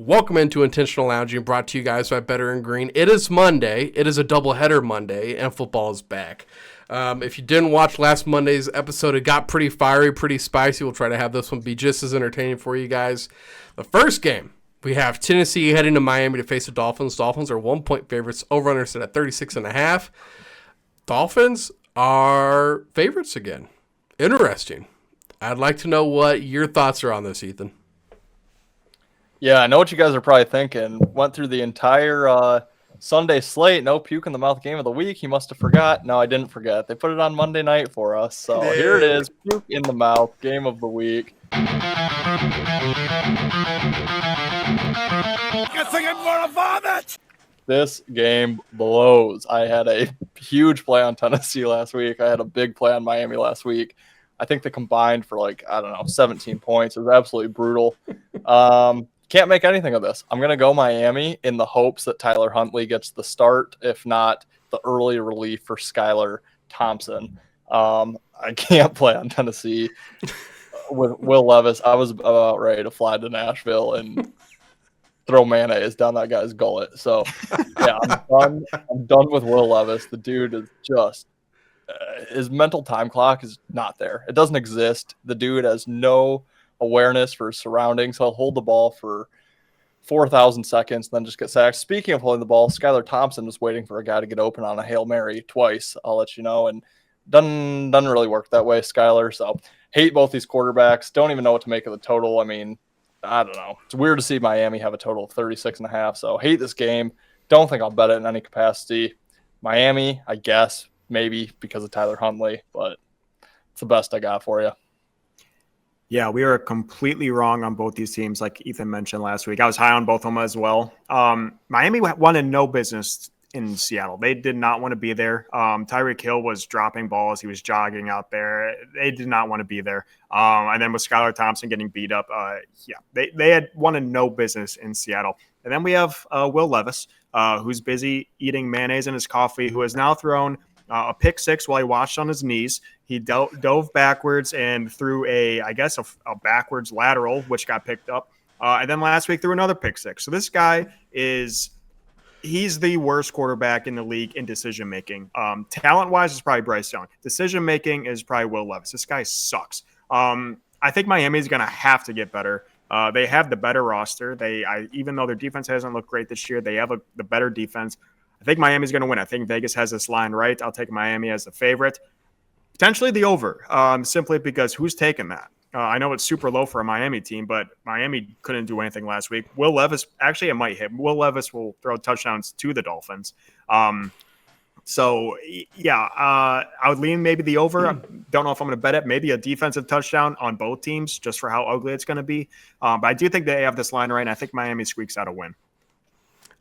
Welcome into Intentional Lounging, brought to you guys by Better and Green. It is Monday. It is a doubleheader Monday, and football is back. If you didn't watch last Monday's episode, it got pretty fiery, pretty spicy. We'll try to have this one be just as entertaining for you guys. The first game, we have Tennessee heading to Miami to face the Dolphins. Dolphins are 1-point favorites. Over-under set at 36.5. Dolphins are favorites again. Interesting. I'd like to know what your thoughts are on this, Ethan. Yeah, I know what you guys are probably thinking. Went through the entire Sunday slate. No puke in the mouth game of the week. He must have forgot. No, I didn't forget. They put it on Monday night for us. So Here it is. Puke in the mouth game of the week. Guessing I'm gonna vomit. This game blows. I had a huge play on Tennessee last week. I had a big play on Miami last week. I think they combined for 17 points. It was absolutely brutal. Can't make anything of this. I'm going to go Miami in the hopes that Tyler Huntley gets the start, if not the early relief for Skylar Thompson. I can't play on Tennessee with Will Levis. I was about ready to fly to Nashville and throw mayonnaise down that guy's gullet. So, yeah, I'm done with Will Levis. The dude is just his mental time clock is not there. It doesn't exist. The dude has no awareness for his surroundings. He'll hold the ball for 4,000 seconds, then just get sacked. Speaking of holding the ball, Skylar Thompson was waiting for a guy to get open on a Hail Mary twice. I'll let you know. And doesn't really work that way, Skylar. So hate both these quarterbacks. Don't even know what to make of the total. I mean, I don't know. It's weird to see Miami have a total of 36.5. So hate this game. Don't think I'll bet it in any capacity. Miami, I guess, maybe because of Tyler Huntley, but it's the best I got for you. Yeah, we were completely wrong on both these teams, like Ethan mentioned last week. I was high on both of them as well. Miami wanted no business in Seattle. They did not want to be there. Tyreek Hill was dropping balls. He was jogging out there. They did not want to be there. And then with Skylar Thompson getting beat up, they had wanted no business in Seattle. And then we have Will Levis, who's busy eating mayonnaise in his coffee, who has now thrown a pick six while he watched on his knees. He dove backwards and threw a backwards lateral, which got picked up. And then last week threw another pick six. So this guy he's the worst quarterback in the league in decision-making. Talent-wise is probably Bryce Young. Decision-making is probably Will Levis. This guy sucks. I think Miami's going to have to get better. They have the better roster. Even though their defense hasn't looked great this year, they have the better defense. I think Miami's going to win. I think Vegas has this line right. I'll take Miami as the favorite. Potentially the over, simply because who's taking that? I know it's super low for a Miami team, but Miami couldn't do anything last week. Will Levis, actually it might hit. Will Levis will throw touchdowns to the Dolphins. I would lean maybe the over. Don't know if I'm going to bet it. Maybe a defensive touchdown on both teams just for how ugly it's going to be. But I do think they have this line right, and I think Miami squeaks out a win.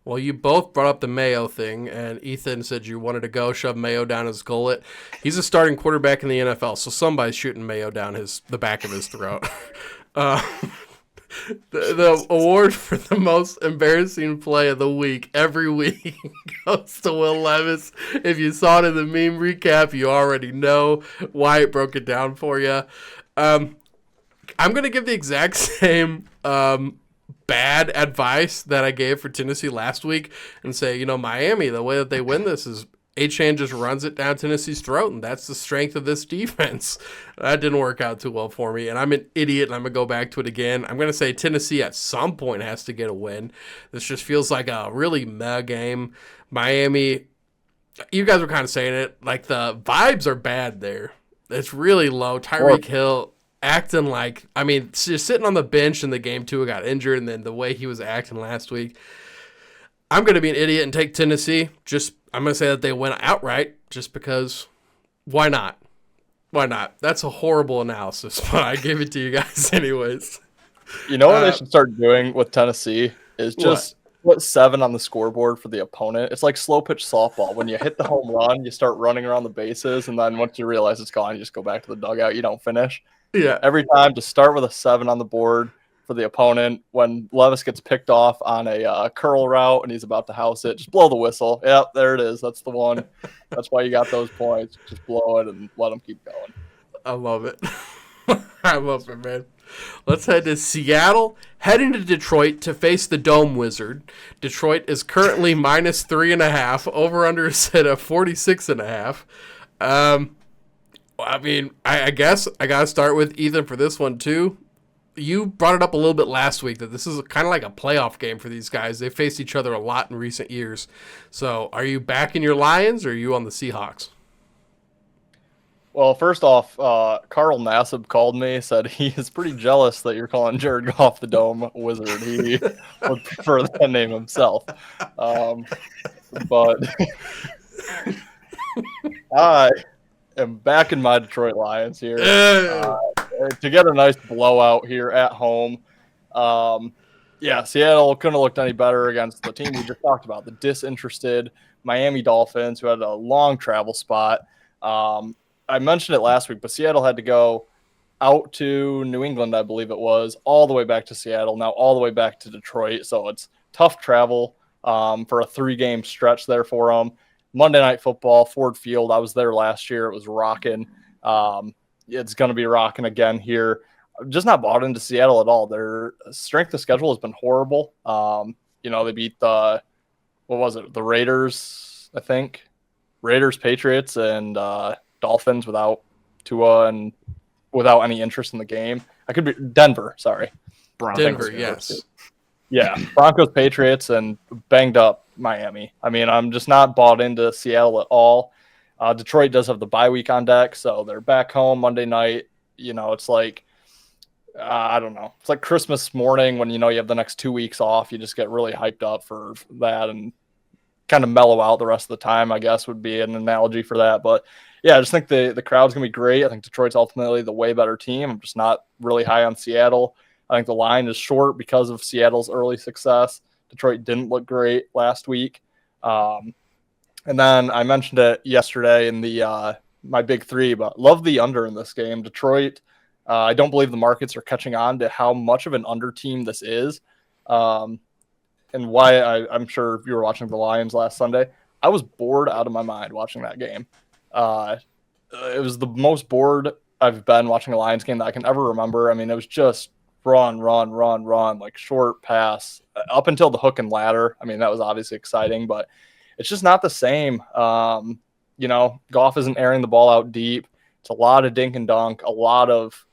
Well, you both brought up the Mayo thing, and Ethan said you wanted to go shove Mayo down his gullet. He's a starting quarterback in the NFL, so somebody's shooting Mayo down the back of his throat. The award for the most embarrassing play of the week every week goes to Will Levis. If you saw it in the meme recap, you already know. Wyatt broke it down for you. I'm going to give the exact same bad advice that I gave for Tennessee last week and say, Miami, the way that they win this is Achane just runs it down Tennessee's throat, and that's the strength of this defense. That didn't work out too well for me, and I'm an idiot, and I'm going to go back to it again. I'm going to say Tennessee at some point has to get a win. This just feels like a really meh game. Miami, you guys were kind of saying it, like the vibes are bad there. It's really low. Tyreek Hill acting like, just sitting on the bench in the game too, got injured, and then the way he was acting last week. I'm going to be an idiot and take Tennessee. I'm going to say that they win outright just because why not? Why not? That's a horrible analysis, but I gave it to you guys anyways. You know what they should start doing with Tennessee is just put 7 on the scoreboard for the opponent. It's like slow pitch softball. When you hit the home run, you start running around the bases, and then once you realize it's gone, you just go back to the dugout. You don't finish. Yeah. Every time, just start with a 7 on the board for the opponent. When Levis gets picked off on a curl route and he's about to house it, just blow the whistle. Yep, there it is. That's the one. That's why you got those points. Just blow it and let them keep going. I love it. I love it, man. Let's head to Seattle, heading to Detroit to face the Dome Wizard. Detroit is currently minus 3.5. Over-under is set at 46.5. I mean, I guess I got to start with Ethan for this one, too. You brought it up a little bit last week that this is kind of like a playoff game for these guys. They faced each other a lot in recent years. So are you backing your Lions or are you on the Seahawks? Well, first off, Carl Nassib called me, said he is pretty jealous that you're calling Jared Goff the Dome Wizard. He would prefer that name himself. But I am back in my Detroit Lions here to get a nice blowout here at home. Seattle couldn't have looked any better against the team we just talked about, the disinterested Miami Dolphins, who had a long travel spot. I mentioned it last week, but Seattle had to go out to New England, I believe it was, all the way back to Seattle, now all the way back to Detroit. So it's tough travel for a 3-game stretch there for them. Monday Night Football, Ford Field. I was there last year. It was rocking. It's going to be rocking again here. I'm just not bought into Seattle at all. Their strength of schedule has been horrible. They beat the Raiders, I think. Raiders, Patriots, and Dolphins without Tua and without any interest in the game. I could be Denver, sorry. Denver, yes. Yeah, Broncos, Patriots, and banged up Miami. I mean, I'm just not bought into Seattle at all. Detroit does have the bye week on deck, so they're back home Monday night. It's like, I don't know. It's like Christmas morning when, you have the next 2 weeks off. You just get really hyped up for that and kind of mellow out the rest of the time, I guess, would be an analogy for that. But yeah, I just think the crowd's going to be great. I think Detroit's ultimately the way better team. I'm just not really high on Seattle. I think the line is short because of Seattle's early success. Detroit didn't look great last week. And then I mentioned it yesterday in the my big three, but love the under in this game. Detroit, I don't believe the markets are catching on to how much of an under team this is. And why I'm sure you were watching the Lions last Sunday. I was bored out of my mind watching that game. It was the most bored I've been watching a Lions game that I can ever remember. I mean, it was just run, like short pass up until the hook and ladder. I mean, that was obviously exciting, but it's just not the same. Goff isn't airing the ball out deep. It's a lot of dink and dunk, a lot of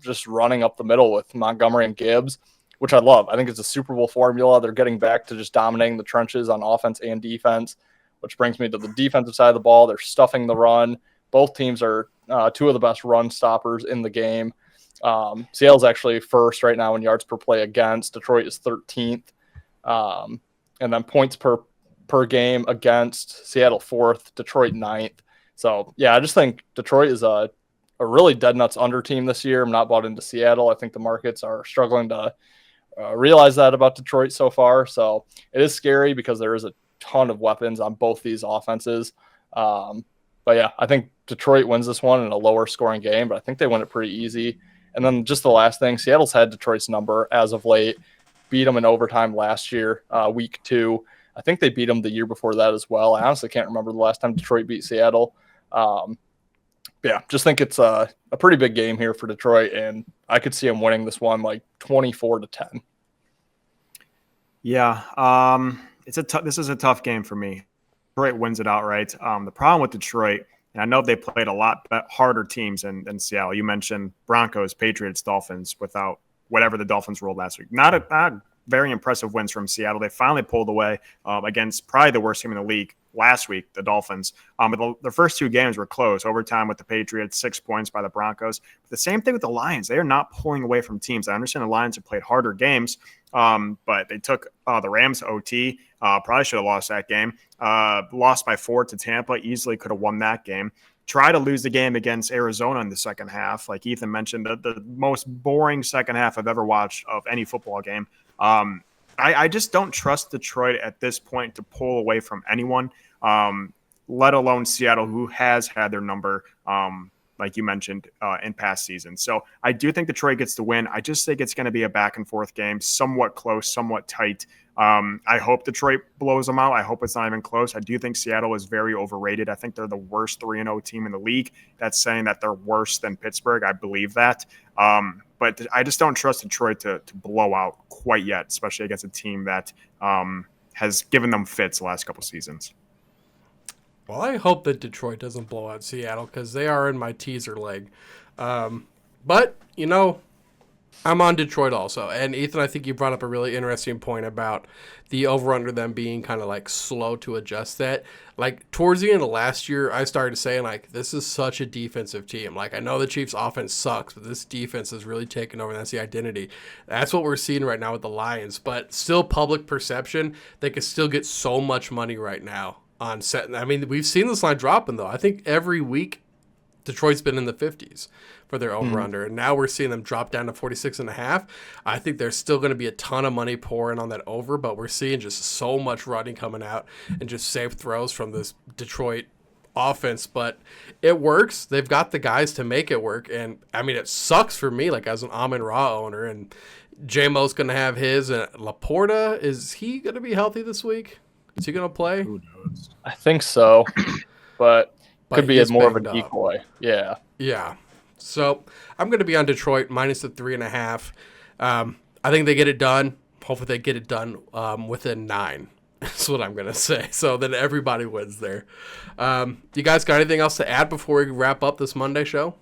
just running up the middle with Montgomery and Gibbs, which I love. I think it's a Super Bowl formula. They're getting back to just dominating the trenches on offense and defense, which brings me to the defensive side of the ball. They're stuffing the run. Both teams are two of the best run stoppers in the game. Seattle's actually first right now in yards per play against. Detroit is 13th. And then points per game against. Seattle 4th, Detroit 9th. So, yeah, I just think Detroit is a really dead nuts under team this year. I'm not bought into Seattle. I think the markets are struggling to realize that about Detroit so far. So it is scary because there is a ton of weapons on both these offenses. But yeah, I think Detroit wins this one in a lower scoring game, but I think they win it pretty easy. And then just the last thing, Seattle's had Detroit's number as of late, beat them in overtime last year, week 2. I think they beat them the year before that as well. I honestly can't remember the last time Detroit beat Seattle. Just think it's a pretty big game here for Detroit, and I could see them winning this one like 24-10. Yeah, this is a tough game for me. Detroit wins it outright. The problem with Detroit, and I know they played a lot harder teams than Seattle. You mentioned Broncos, Patriots, Dolphins without whatever the Dolphins rolled last week. Not very impressive wins from Seattle. They finally pulled away against probably the worst team in the league last week, the Dolphins. But the first 2 games were close. Overtime with the Patriots, 6 points by the Broncos. But the same thing with the Lions. They are not pulling away from teams. I understand the Lions have played harder games, but they took the Rams to OT. Probably should have lost that game. Lost by 4 to Tampa. Easily could have won that game. Try to lose the game against Arizona in the second half. Like Ethan mentioned, the most boring second half I've ever watched of any football game. I just don't trust Detroit at this point to pull away from anyone, let alone Seattle, who has had their number, like you mentioned, in past seasons. So I do think Detroit gets the win. I just think it's going to be a back-and-forth game, somewhat close, somewhat tight. I hope Detroit blows them out. I hope it's not even close. I do think Seattle is very overrated. I think they're the worst 3-0 team in the league. That's saying that they're worse than Pittsburgh. I believe that. But I just don't trust Detroit to blow out quite yet, especially against a team that has given them fits the last couple seasons. Well, I hope that Detroit doesn't blow out Seattle because they are in my teaser leg. But, I'm on Detroit also. And Ethan, I think you brought up a really interesting point about the over-under them being kind of like slow to adjust that. Like towards the end of last year, I started saying like, this is such a defensive team. Like I know the Chiefs offense sucks, but this defense has really taken over. That's the identity. That's what we're seeing right now with the Lions, but still public perception, they could still get so much money right now on set. I mean, we've seen this line dropping though. I think every week Detroit's been in the 50s for their over-under, and now we're seeing them drop down to 46.5. I think there's still going to be a ton of money pouring on that over, but we're seeing just so much running coming out and just safe throws from this Detroit offense, but it works. They've got the guys to make it work, and, I mean, it sucks for me, like, as an Amon-Ra owner, and J-Mo's going to have his, and Laporta, is he going to be healthy this week? Is he going to play? Who knows? I think so, but could be more of a decoy. Yeah. Yeah. So I'm going to be on Detroit minus the 3.5. I think they get it done. Hopefully they get it done within 9. That's what I'm going to say. So then everybody wins there. You guys got anything else to add before we wrap up this Monday show?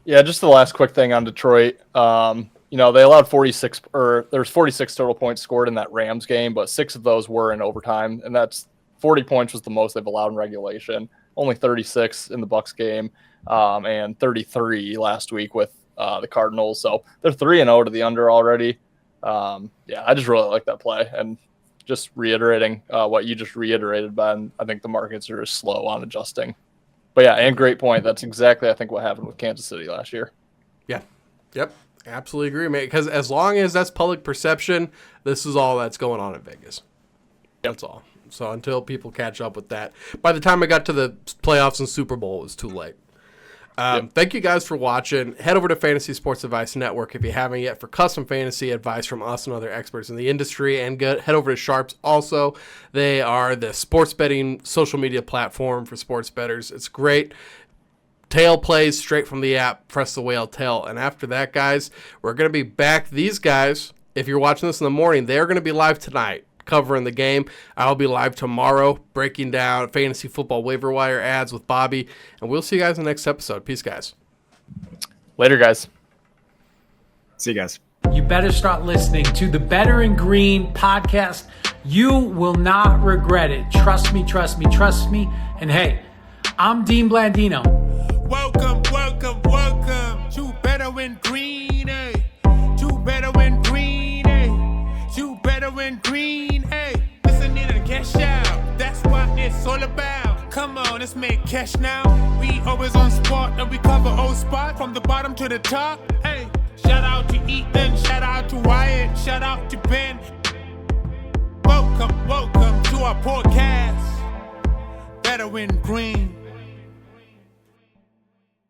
Yeah, just the last quick thing on Detroit. They allowed 46, or there's 46 total points scored in that Rams game, but 6 of those were in overtime, and that's 40 points was the most they've allowed in regulation. Only 36 in the Bucs game, and 33 last week with the Cardinals. So they're 3-0 to the under already. I just really like that play. And just reiterating what you just reiterated, Ben, I think the markets are slow on adjusting. But yeah, and great point. That's exactly, I think, what happened with Kansas City last year. Yeah. Yep. Absolutely agree, mate. Because as long as that's public perception, this is all that's going on in Vegas. That's all. So until people catch up with that, by the time I got to the playoffs and Super Bowl, it was too late. Thank you guys for watching. Head over to Fantasy Sports Advice Network if you haven't yet for custom fantasy advice from us and other experts in the industry. And head over to Sharps also. They are the sports betting social media platform for sports bettors. It's great. Tail plays straight from the app. Press the whale tail. And after that, guys, we're going to be back. These guys, if you're watching this in the morning, they're going to be live tonight covering the game. I'll be live tomorrow breaking down fantasy football waiver wire ads with Bobby, and we'll see you guys in the next episode. Peace, guys. Later, guys. See you guys. You better start listening to the Better in Green podcast. You will not regret it. Trust me, trust me, trust me. And hey, I'm Dean Blandino. Welcome to Better in Green, eh? To Better in Green, eh? To Better in Green, eh? Listen in and cash out. That's what it's all about. Come on, let's make cash now. We always on spot and we cover all spot from the bottom to the top. Hey, shout out to Ethan, shout out to Wyatt, shout out to Ben. Welcome to our podcast. Better in Green.